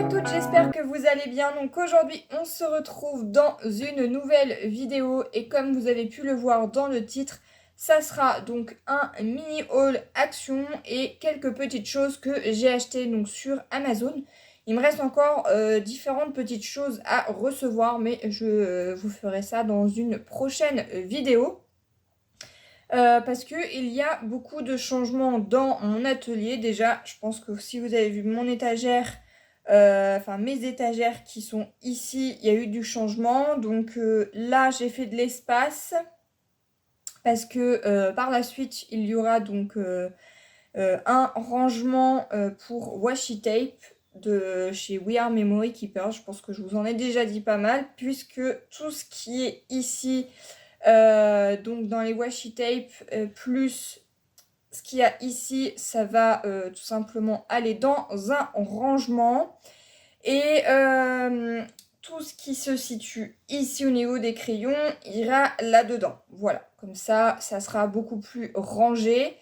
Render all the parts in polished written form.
à toutes, j'espère que vous allez bien. Donc aujourd'hui, on se retrouve dans une nouvelle vidéo et comme vous avez pu le voir dans le titre, ça sera donc un mini haul action et quelques petites choses que j'ai achetées donc sur Amazon. Il me reste encore différentes petites choses à recevoir, mais je vous ferai ça dans une prochaine vidéo. Parce qu'il y a beaucoup de changements dans mon atelier. Déjà, je pense que si vous avez vu mon étagère, enfin mes étagères qui sont ici, il y a eu du changement. Donc là, j'ai fait de l'espace parce que par la suite, il y aura donc un rangement pour washi tape de chez We Are Memory Keeper. Je pense que je vous en ai déjà dit pas mal puisque tout ce qui est ici... donc dans les washi tape plus ce qu'il y a ici, ça va tout simplement aller dans un rangement et tout ce qui se situe ici au niveau des crayons ira là-dedans. Voilà, comme ça sera beaucoup plus rangé.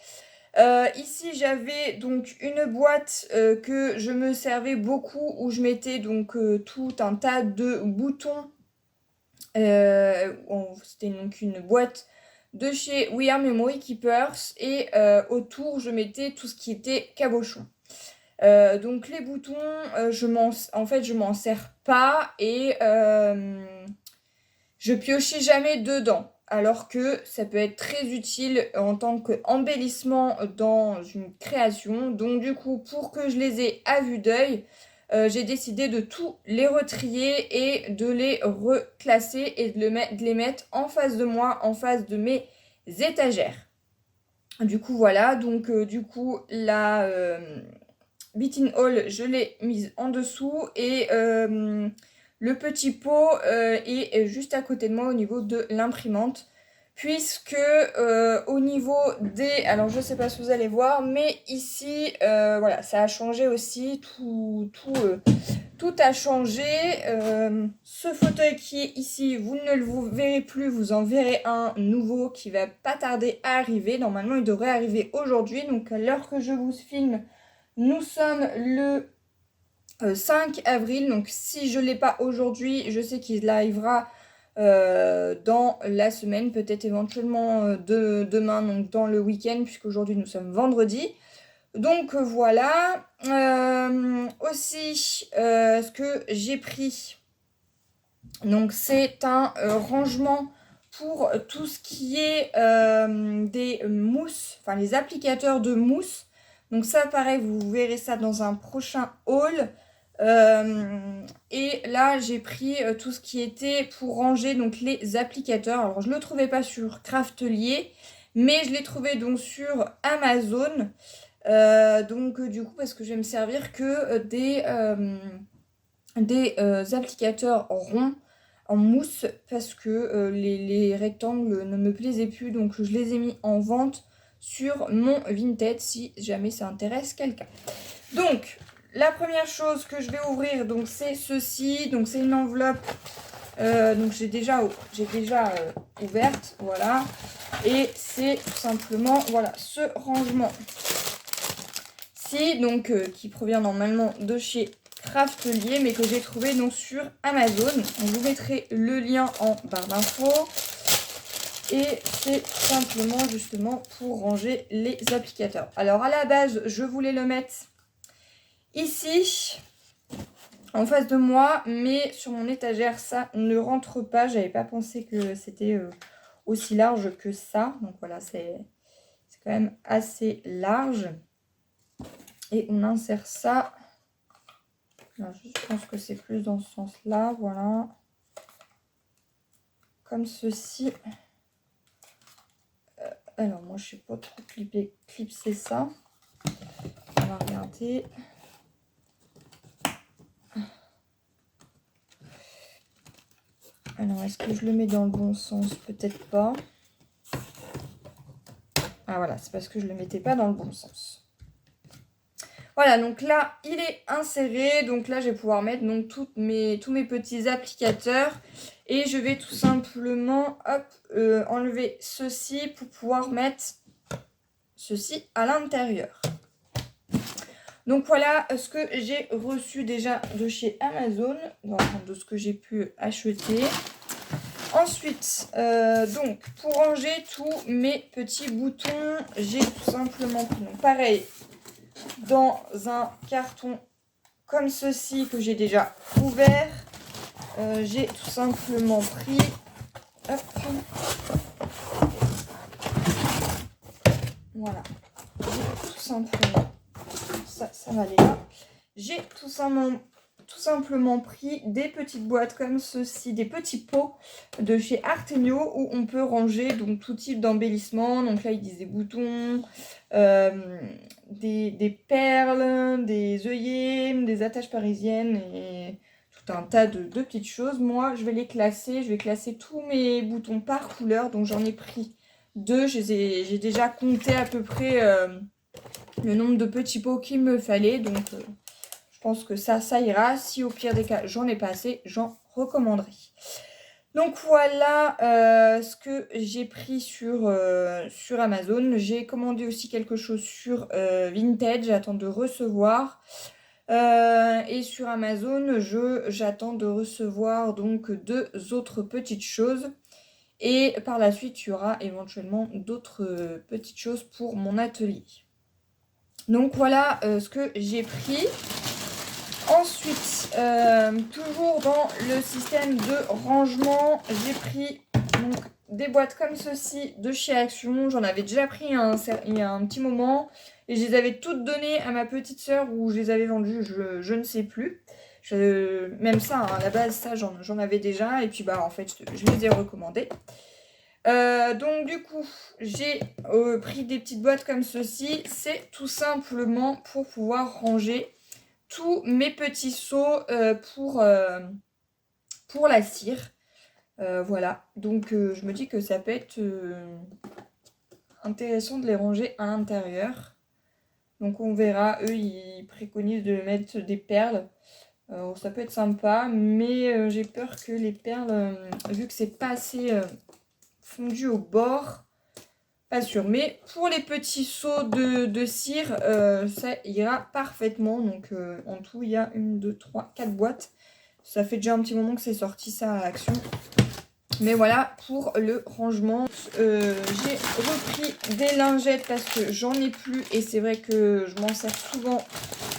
Ici j'avais donc une boîte que je me servais beaucoup où je mettais donc tout un tas de boutons. C'était donc une boîte de chez We Are Memory Keepers et autour je mettais tout ce qui était cabochon. Donc les boutons, je m'en sers pas et je piochais jamais dedans. Alors que ça peut être très utile en tant qu'embellissement dans une création. Donc du coup, pour que je les ai à vue d'œil, j'ai décidé de tout les retrier et de les reclasser et de les mettre en face de moi, en face de mes étagères. Du coup, voilà. Donc du coup, la beating hole, je l'ai mise en dessous et... le petit pot est juste à côté de moi au niveau de l'imprimante. Puisque au niveau des... Alors je sais pas si vous allez voir, mais ici, voilà, ça a changé aussi. Tout a changé. Ce fauteuil qui est ici, vous ne le verrez plus. Vous en verrez un nouveau qui va pas tarder à arriver. Normalement, il devrait arriver aujourd'hui. Donc à l'heure que je vous filme, nous sommes le 5 avril, donc si je ne l'ai pas aujourd'hui, je sais qu'il arrivera dans la semaine, peut-être éventuellement demain, donc dans le week-end, puisqu'aujourd'hui nous sommes vendredi. Donc voilà. Aussi, ce que j'ai pris, donc c'est un rangement pour tout ce qui est des mousses, enfin les applicateurs de mousse. Donc ça, pareil, vous verrez ça dans un prochain haul. Et là, j'ai pris tout ce qui était pour ranger donc les applicateurs. Alors, je ne le trouvais pas sur Craftelier, mais je l'ai trouvé donc sur Amazon. Donc, du coup, parce que je vais me servir que des applicateurs ronds en mousse parce que les rectangles ne me plaisaient plus. Donc, je les ai mis en vente sur mon Vinted si jamais ça intéresse quelqu'un. Donc, la première chose que je vais ouvrir, donc c'est ceci. Donc c'est une enveloppe. Donc j'ai déjà ouverte, voilà. Et c'est tout simplement, voilà, ce rangement-ci, donc qui provient normalement de chez Craftelier, mais que j'ai trouvé donc sur Amazon. On vous mettrai le lien en barre d'infos. Et c'est tout simplement justement pour ranger les applicateurs. Alors à la base, je voulais le mettre ici, en face de moi, mais sur mon étagère, ça ne rentre pas. J'avais pas pensé que c'était aussi large que ça. Donc voilà, c'est quand même assez large. Et on insère ça. Alors, je pense que c'est plus dans ce sens-là, voilà. Comme ceci. Alors moi, je sais pas trop clipser ça. On va regarder. Alors, est-ce que je le mets dans le bon sens? Peut-être pas. Ah voilà, c'est parce que je ne le mettais pas dans le bon sens. Voilà, donc là, il est inséré. Donc là, je vais pouvoir mettre donc, tous mes petits applicateurs. Et je vais tout simplement enlever ceci pour pouvoir mettre ceci à l'intérieur. Donc voilà ce que j'ai reçu déjà de chez Amazon, de ce que j'ai pu acheter. Ensuite, donc pour ranger tous mes petits boutons, j'ai tout simplement pris, donc pareil, dans un carton comme ceci que j'ai déjà ouvert, j'ai tout simplement pris, hop, voilà, j'ai tout simplement, ça va aller là, j'ai tout simplement pris des petites boîtes comme ceci, des petits pots de chez Artenio où on peut ranger donc tout type d'embellissement. Donc là, ils disent des boutons, des perles, des œillets, des attaches parisiennes et tout un tas de petites choses. Moi, je vais les classer. Je vais classer tous mes boutons par couleur. Donc j'en ai pris 2. J'ai déjà compté à peu près le nombre de petits pots qu'il me fallait. Donc je pense que ça ira. Si au pire des cas, j'en ai pas assez, j'en recommanderai. Donc voilà ce que j'ai pris sur Amazon. J'ai commandé aussi quelque chose sur Vinted. J'attends de recevoir. Et sur Amazon, j'attends de recevoir donc 2 autres petites choses. Et par la suite, il y aura éventuellement d'autres petites choses pour mon atelier. Donc voilà ce que j'ai pris. Ensuite, toujours dans le système de rangement, j'ai pris donc, des boîtes comme ceci de chez Action. J'en avais déjà pris il y a un petit moment. Et je les avais toutes données à ma petite sœur ou je les avais vendues, je ne sais plus. Même ça, hein, à la base, ça j'en avais déjà. Et puis bah en fait, je les ai recommandées. Donc du coup, j'ai pris des petites boîtes comme ceci. C'est tout simplement pour pouvoir ranger tous mes petits seaux pour la cire. Voilà, donc je me dis que ça peut être intéressant de les ranger à l'intérieur. Donc on verra, eux ils préconisent de mettre des perles. Ça peut être sympa, mais j'ai peur que les perles, vu que c'est pas assez fondu au bord, pas sûr. Mais pour les petits seaux de cire, ça ira parfaitement. Donc en tout, il y a 1, 2, 3, 4 boîtes. Ça fait déjà un petit moment que c'est sorti ça à Action. Mais voilà pour le rangement. J'ai repris des lingettes parce que j'en ai plus. Et c'est vrai que je m'en sers souvent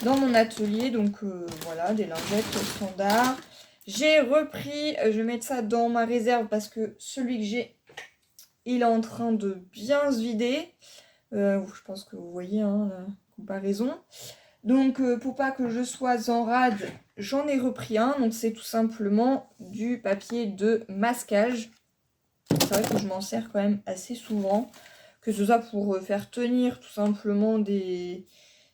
dans mon atelier. Donc voilà, des lingettes standards. J'ai repris, je vais mettre ça dans ma réserve parce que celui que j'ai, il est en train de bien se vider. Je pense que vous voyez hein, la comparaison. Donc, pour pas que je sois en rade, j'en ai repris un. Donc, c'est tout simplement du papier de masquage. C'est vrai que je m'en sers quand même assez souvent. Que ce soit pour faire tenir tout simplement des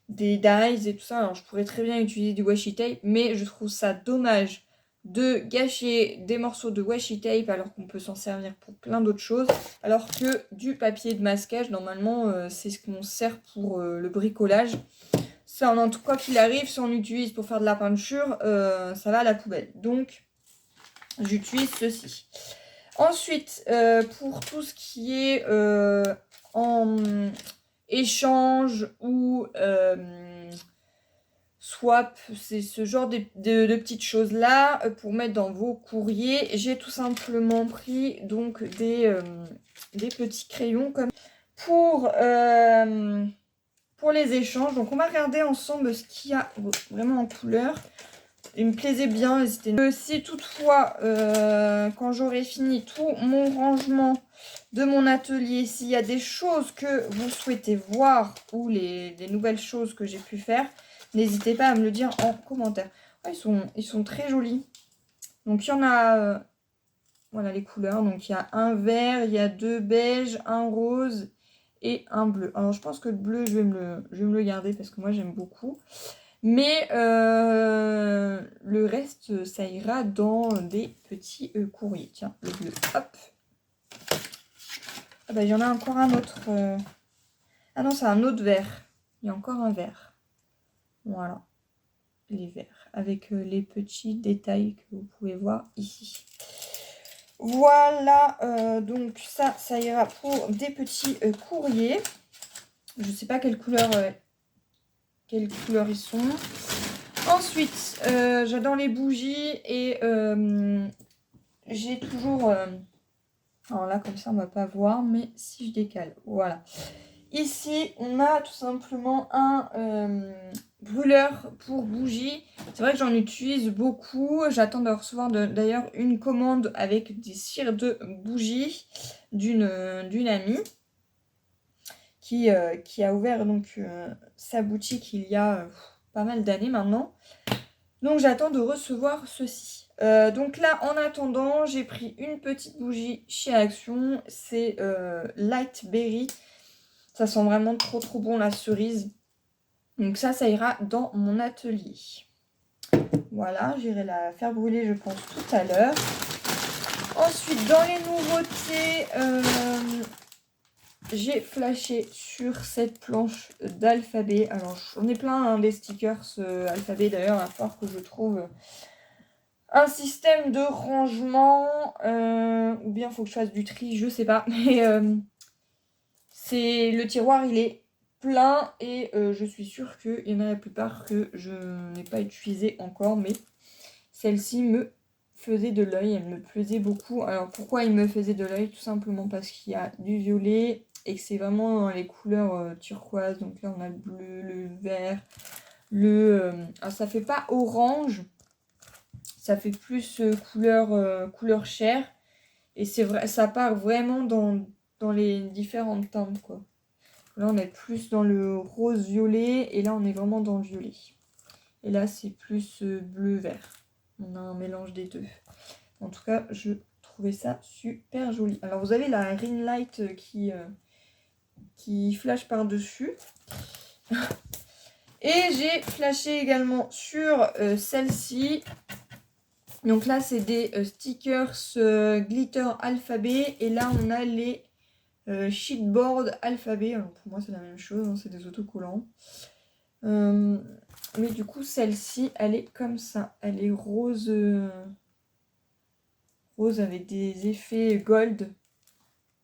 dies et tout ça. Alors, je pourrais très bien utiliser du washi tape, mais je trouve ça dommage de gâcher des morceaux de washi tape alors qu'on peut s'en servir pour plein d'autres choses. Alors que du papier de masquage, normalement, c'est ce qu'on sert pour le bricolage. Ça, en tout cas qu'il arrive, si on l'utilise pour faire de la peinture, ça va à la poubelle. Donc, j'utilise ceci. Ensuite, pour tout ce qui est en échange ou swap, c'est ce genre de petites choses là pour mettre dans vos courriers. J'ai tout simplement pris donc des petits crayons comme pour les échanges. Donc on va regarder ensemble ce qu'il y a vraiment en couleur. Il me plaisait bien. Si toutefois quand j'aurai fini tout mon rangement de mon atelier, s'il y a des choses que vous souhaitez voir ou les nouvelles choses que j'ai pu faire, n'hésitez pas à me le dire en commentaire. Ah, ils sont très jolis. Donc il y en a, voilà les couleurs. Donc il y a un vert, il y a 2 beiges, un rose et un bleu. Alors je pense que le bleu, je vais me le garder parce que moi j'aime beaucoup. Mais le reste, ça ira dans des petits courriers. Tiens, le bleu, hop. Ah bah il y en a encore un autre. Ah non, c'est un autre vert. Il y a encore un vert. Voilà, les verts. Avec les petits détails que vous pouvez voir ici. Voilà, donc ça ira pour des petits courriers. Je sais pas quelle couleur quelles couleurs ils sont. Ensuite, j'adore les bougies et j'ai toujours... alors là, comme ça, on va pas voir, mais si je décale, voilà. Ici, on a tout simplement un brûleur pour bougies. C'est vrai que j'en utilise beaucoup. J'attends de recevoir d'ailleurs une commande avec des cires de bougies d'une amie qui a ouvert donc sa boutique il y a pas mal d'années maintenant. Donc j'attends de recevoir ceci. Donc là, en attendant, j'ai pris une petite bougie chez Action. C'est Light Berry. Ça sent vraiment trop bon la cerise. Donc ça ira dans mon atelier. Voilà, j'irai la faire brûler je pense tout à l'heure. Ensuite, dans les nouveautés, j'ai flashé sur cette planche d'alphabet. Alors j'en ai plein hein, des stickers alphabet d'ailleurs, il va falloir que je trouve un système de rangement. Ou bien il faut que je fasse du tri, je sais pas. Mais c'est le tiroir il est plein et je suis sûre qu'il y en a la plupart que je n'ai pas utilisé encore, mais celle-ci me faisait de l'œil, elle me plaisait beaucoup. Alors pourquoi il me faisait de l'œil? Tout simplement parce qu'il y a du violet et que c'est vraiment dans les couleurs turquoise. Donc là on a le bleu, le vert, alors ça fait pas orange, ça fait plus couleur chair et c'est vrai, ça part vraiment dans les différentes teintes quoi. Là, on est plus dans le rose-violet et là, on est vraiment dans le violet. Et là, c'est plus bleu-vert. On a un mélange des deux. En tout cas, je trouvais ça super joli. Alors, vous avez la ring light qui flash par-dessus. Et j'ai flashé également sur celle-ci. Donc là, c'est des stickers glitter alphabet. Et là, on a les sheetboard alphabet, alors pour moi c'est la même chose, hein, c'est des autocollants. Mais du coup celle-ci elle est comme ça, elle est rose, rose avec des effets gold,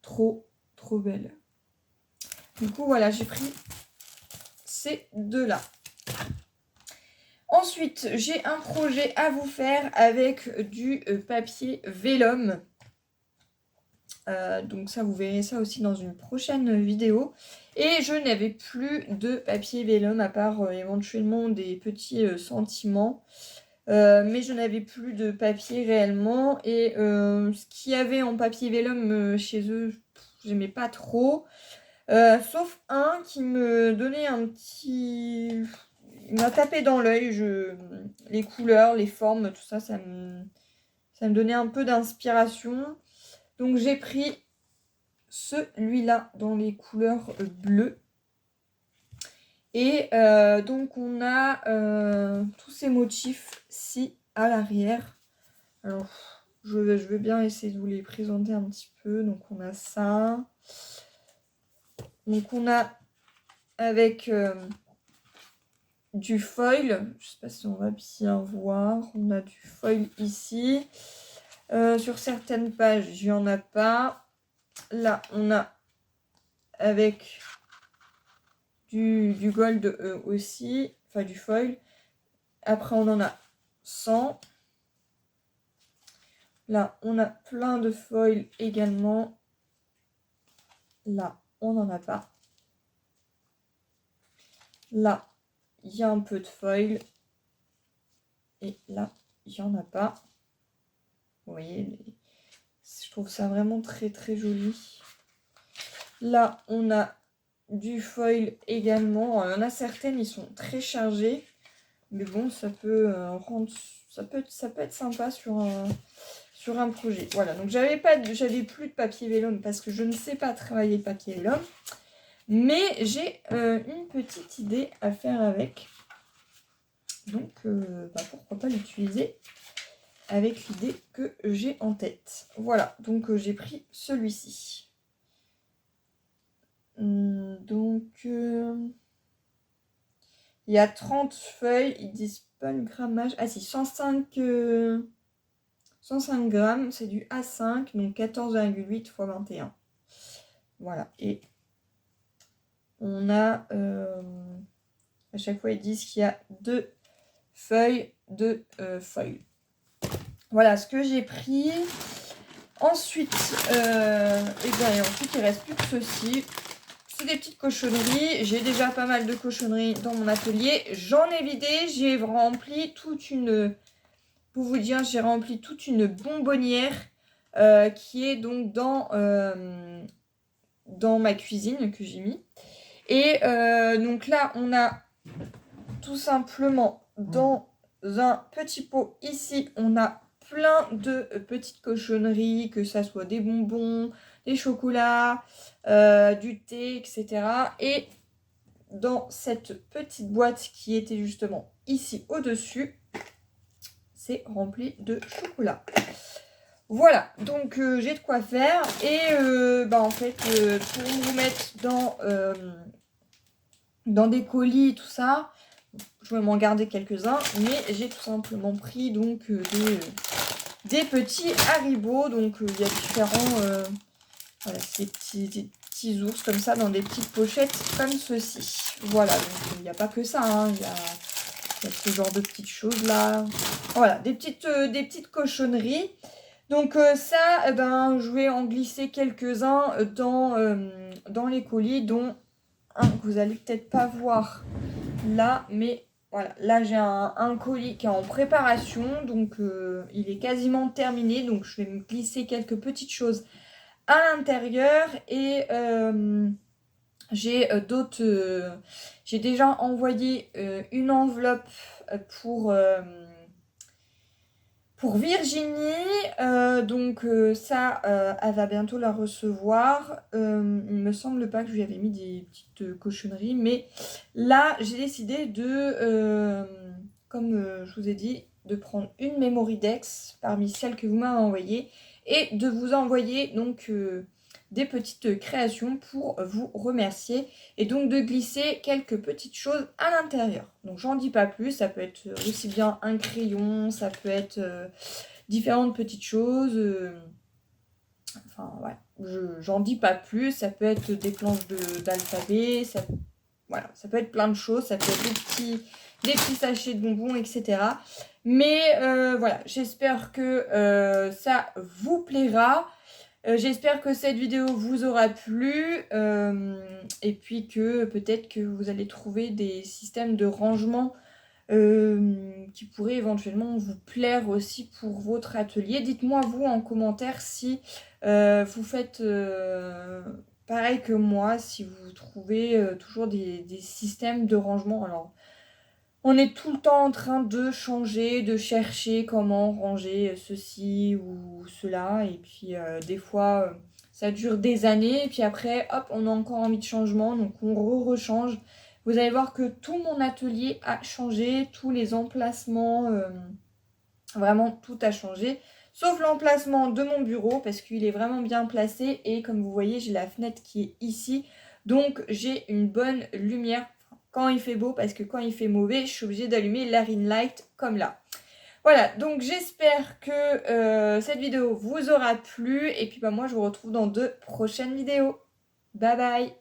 trop belle. Du coup voilà, j'ai pris ces deux là. Ensuite j'ai un projet à vous faire avec du papier vélum. Donc ça vous verrez ça aussi dans une prochaine vidéo. Et je n'avais plus de papier vélum à part éventuellement des petits sentiments. Mais je n'avais plus de papier réellement. Et ce qu'il y avait en papier vélum chez eux, j'aimais pas trop. Sauf un qui me donnait un petit... Il m'a tapé dans l'œil. Les couleurs, les formes, tout ça, ça me donnait un peu d'inspiration. Donc j'ai pris celui-là dans les couleurs bleues. Et donc on a tous ces motifs-ci à l'arrière. Alors je veux bien essayer de vous les présenter un petit peu. Donc on a ça. Donc on a avec du foil. Je sais pas si on va bien voir. On a du foil ici. Sur certaines pages, il n'y en a pas. Là, on a avec du gold aussi, enfin du foil. Après, on en a 100. Là, on a plein de foil également. Là, on n'en a pas. Là, il y a un peu de foil. Et là, il n'y en a pas. Vous voyez, je trouve ça vraiment très joli. Là, on a du foil également. Alors, il y en a certaines, ils sont très chargés. Mais bon, ça peut être sympa sur un projet. Voilà, donc j'avais plus de papier vélum parce que je ne sais pas travailler le papier vélum. Mais j'ai une petite idée à faire avec. Donc, pourquoi pas l'utiliser avec l'idée que j'ai en tête. Voilà, donc j'ai pris celui-ci. Donc, il y a 30 feuilles, ils disent pas le grammage. Ah si, 105 grammes, c'est du A5, donc 14,8 x 21. Voilà, et on a À chaque fois, ils disent qu'il y a 2 feuilles de feuilles. Voilà ce que j'ai pris. Ensuite, ensuite, il reste plus que ceci. C'est des petites cochonneries. J'ai déjà pas mal de cochonneries dans mon atelier. J'en ai vidé. J'ai rempli toute une... Pour vous dire, j'ai rempli toute une bonbonnière qui est donc dans ma cuisine que j'ai mis. Et donc là, on a tout simplement dans un petit pot ici, on a plein de petites cochonneries, que ça soit des bonbons, des chocolats, du thé, etc. Et dans cette petite boîte qui était justement ici au-dessus, c'est rempli de chocolat. Voilà, donc j'ai de quoi faire. Et en fait, pour vous mettre dans des colis, tout ça, je vais m'en garder quelques-uns, mais j'ai tout simplement pris donc des petits Haribo. Donc il y a différents voilà, ces petits ours comme ça dans des petites pochettes comme ceci. Voilà, donc il n'y a pas que ça, hein, il y a ce genre de petites choses là. Voilà, des petites cochonneries. Donc ça, je vais en glisser quelques-uns dans les colis, dont un que vous allez peut-être pas voir là, mais voilà, là j'ai un colis qui est en préparation, donc il est quasiment terminé, donc je vais me glisser quelques petites choses à l'intérieur. Et j'ai j'ai déjà envoyé une enveloppe pour Virginie, donc ça, elle va bientôt la recevoir. Il me semble pas que je lui avais mis des petites cochonneries, mais là, j'ai décidé de, comme je vous ai dit, de prendre une Memoridex parmi celles que vous m'avez envoyées et de vous envoyer donc des petites créations pour vous remercier et donc de glisser quelques petites choses à l'intérieur. Donc j'en dis pas plus, ça peut être aussi bien un crayon, ça peut être différentes petites choses. Enfin voilà, j'en dis pas plus, ça peut être des planches d'alphabet, voilà, ça peut être plein de choses, ça peut être des petits sachets de bonbons, etc. Mais voilà, j'espère que ça vous plaira. J'espère que cette vidéo vous aura plu et puis que peut-être que vous allez trouver des systèmes de rangement qui pourraient éventuellement vous plaire aussi pour votre atelier. Dites-moi vous en commentaire si vous faites pareil que moi, si vous trouvez toujours des systèmes de rangement. Alors, on est tout le temps en train de changer, de chercher comment ranger ceci ou cela. Et puis des fois, ça dure des années. Et puis après, hop, on a encore envie de changement. Donc on rechange. Vous allez voir que tout mon atelier a changé. Tous les emplacements, vraiment tout a changé. Sauf l'emplacement de mon bureau parce qu'il est vraiment bien placé. Et comme vous voyez, j'ai la fenêtre qui est ici. Donc j'ai une bonne lumière quand il fait beau, parce que quand il fait mauvais, je suis obligée d'allumer la ring light comme là. Voilà, donc j'espère que cette vidéo vous aura plu. Et puis moi, je vous retrouve dans de prochaines vidéos. Bye bye!